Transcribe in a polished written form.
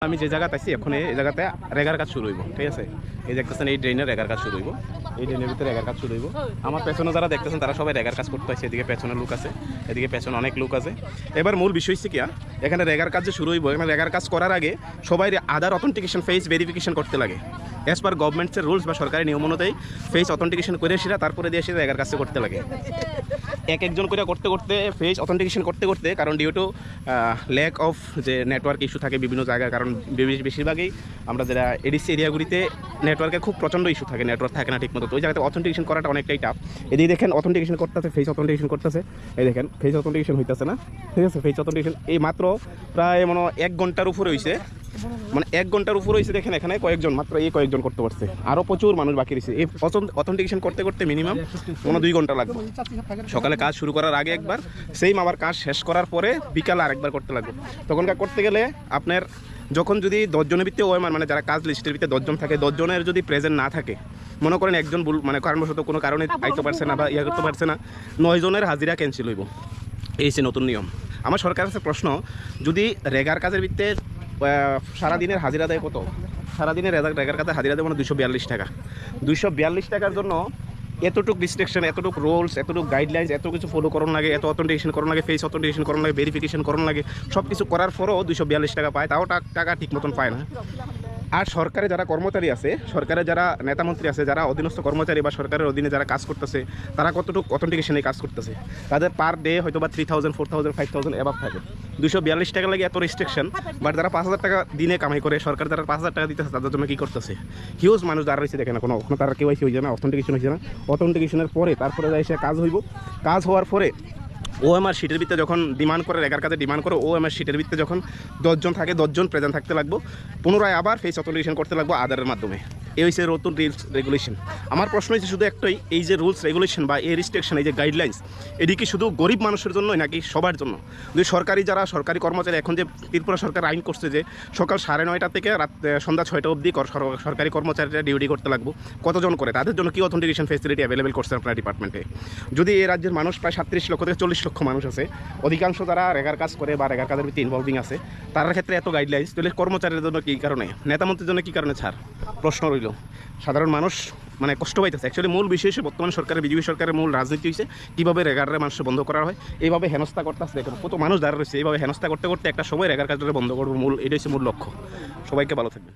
আমি যে জায়গাতে আছি এখন এই জায়গাতে রেগার কাজ শুরু হইব, ঠিক আছে। এই দেখতেছেন এই ড্রেনের রেগার কাজ শুরু হইব, এই ড্রেনের ভিতরে রেগার কাজ শুরু হইব। আমার পেছনে যারা দেখতেছেন তারা সবাই রেগার কাজ করতে আসছে। এদিকে পেছনে লোক আছে, এদিকে পেছনে অনেক লোক আছে। এবার মূল বিষয় হচ্ছে কি, এখানে রেগার কাজ যে শুরু হইব, এখানে রেগার কাজ করার আগে সবাই আধার অথেন্টিকেশন ফেস ভেরিফিকেশন করতে লাগে। অ্যাজ পার গভর্নমেন্টের রুলস বা সরকারি নিয়ম অনুযায়ী ফেস অথেন্টিকেশন করে সেটা তারপরে দিয়ে সেটা রেগার কাজটা করতে লাগে। এক একজন করে করতে করতে ফেস অথেন্টিকেশন করতে করতে, কারণ ডিউ টু ল্যাক অফ যে নেটওয়ার্ক ইস্যু থাকে বিভিন্ন জায়গায়, কারণ বেশিরভাগই আমরা যারা এডিসি এরিয়াগুলিতে নেটওয়ার্কের খুব প্রচণ্ড ইস্যু থাকে, নেটওয়ার্ক থাকে না ঠিক মতো। তো ওই জায়গাতে অথেন্টিকেশন করাটা অনেকটাই টাফ। এদিকে দেখেন অথেন্টিকেশন করতেছে, ফেস অথেন্টিকেশন করতেছে। এই দেখেন ফেস অথেন্টিকেশন হইতেছে না, ঠিক আছে। ফেস অথেন্টিকেশন এই মাত্র প্রায় 1 ঘন্টার উপরে হয়েছে, 1 ঘন্টার উপরে হয়েছে। দেখেন এখানে কয়েকজন, মাত্র কয়েকজন করতে পারছে, আরও প্রচুর মানুষ বাকি রয়েছে। এই অথেন্টিকেশন করতে করতে মিনিমাম 2 ঘন্টা লাগবে। সকালে কাজ শুরু করার আগে একবার, সেম আবার কাজ শেষ করার পরে বিকালে আরেকবার করতে লাগবে। তখনকার করতে গেলে আপনার যখন যদি 10 জনের ভিত্তিতে ওএমআর মানে যারা কাজ লিস্টের ভিতরে 10 জন থাকে, 10 জনের যদি প্রেজেন্ট না থাকে, মনে করেন একজন মানে কারণবশত কোনো কারণে আইতে পারছে না বা করতে পারছে না, 9 জনের হাজিরা ক্যান্সেল হইব। এই সে নতুন নিয়ম। আমার সরকারের কাছে প্রশ্ন, যদি রেগার কাজের ভিত্তিতে সারাদিনের হাজিরা দেয় কত? সারাদিনের রেগার কাজে হাজিরা দেয় 242 টাকা। 242 টাকার জন্য এতটুকু রিস্ট্রিকশন, এতটুকু রুলস, এতটুকু গাইডলাইন্স, এত কিছু ফলো করানো লাগে, এত অথেন্টিকেশন করানো লাগে, ফেস অথেন্টিকেশন করানো লাগে, ভেরিফিকেশন করানো লাগে, সব কিছু করার পরও 242 টাকা পায়, তাও টাকা ঠিক মতন পায় না। আর সরকারে যারা কর্মচারী আছে, সরকারে যারা নেতামন্ত্রী আছে, যারা অধীনস্থ কর্মচারী বা সরকারের অধীনে যারা কাজ করতেছে, তারা কতটুকু অথেন্টিকেশনে কাজ করতেছে? তাদের পার ডে হয়তো বা 3000, 4000, 5000 এভাব থাকে। 242 টাকা লাগে এত রেস্ট্রিকশন। বাট যারা 5000 টাকা দিনে কামাই করে, সরকার যারা 5000 টাকা দিতেছে, তাদের জন্য কী করতেছে? হিউজ মানুষ দাঁড়া রয়েছে, দেখে না কোনো তারা কেওয়াইসি হয়েছে না, অথেন্টিকেশন হয়েছে না। অথেন্টিকেশনের পরে তারপরে যায় সে কাজ হইব। কাজ হওয়ার পরে ওএমআর শিটের ভিত্তিতে যখন ডিমান্ড করে, রেগার কাজে ডিমান্ড করে, ওএমআর শিটের ভিত্তিতে যখন 10 জন থাকে, 10 জন প্রেজেন্ট থাকতে লাগবো। পুনরায় আবার ফেস অথেন্টিকেশন করতে লাগবো আধারের মাধ্যমে। এই হচ্ছে নতুন রুলস রেগুলেশন। আমার প্রশ্ন হচ্ছে শুধু একটাই, এই যে রুলস রেগুলেশন বা এই রিস্ট্রিকশন, এই যে গাইডলাইন্স, এটি কি শুধু গরিব মানুষের জন্যই নাকি সবার জন্য? যদি যারা সরকারি কর্মচারী, এখন যে ত্রিপুরা সরকার আইন করছে যে সকাল 9:30 থেকে রাত সন্ধ্যা 6টা অবধি সরকারি কর্মচারীরা ডিউটি করতে লাগবো, কতজন করে? তাদের জন্য কি অথেন্টিকেশন ফেসিলিটি অ্যাভেলেবেল করছে আপনার ডিপার্টমেন্টে? যদি এই রাজ্যের মানুষ প্রায় 37 লক্ষ থেকে 40 লক্ষ মানুষ আছে, অধিকাংশ যারা রেগার কাজ করে বা রেগার কাজের ভিত্তি ইনভলভিং আছে, তার ক্ষেত্রে এত গাইডলাইন্স, তাহলে কর্মচারীদের জন্য কী কারণে, নেতামন্ত্রীর জন্য কী কারণে ছাড়? প্রশ্ন রইল। সাধারণ মানুষ মানে কষ্ট পাইতেছে। অ্যাকচুয়ালি মূল বিষয় হচ্ছে বর্তমান সরকারের, বিজেপি সরকারের মূল রাজনীতি হয়েছে কীভাবে রেগারের মানুষ বন্ধ করা হয়। এইভাবে হেনস্থা করতেছে, দেখুন কত মানুষ দাঁড়া রয়েছে। এইভাবে হেনস্থা করতে করতে একটা সময় রেগার কাজটা বন্ধ করবো, এটাই হচ্ছে মূল লক্ষ্য। সবাইকে ভালো থাকবেন।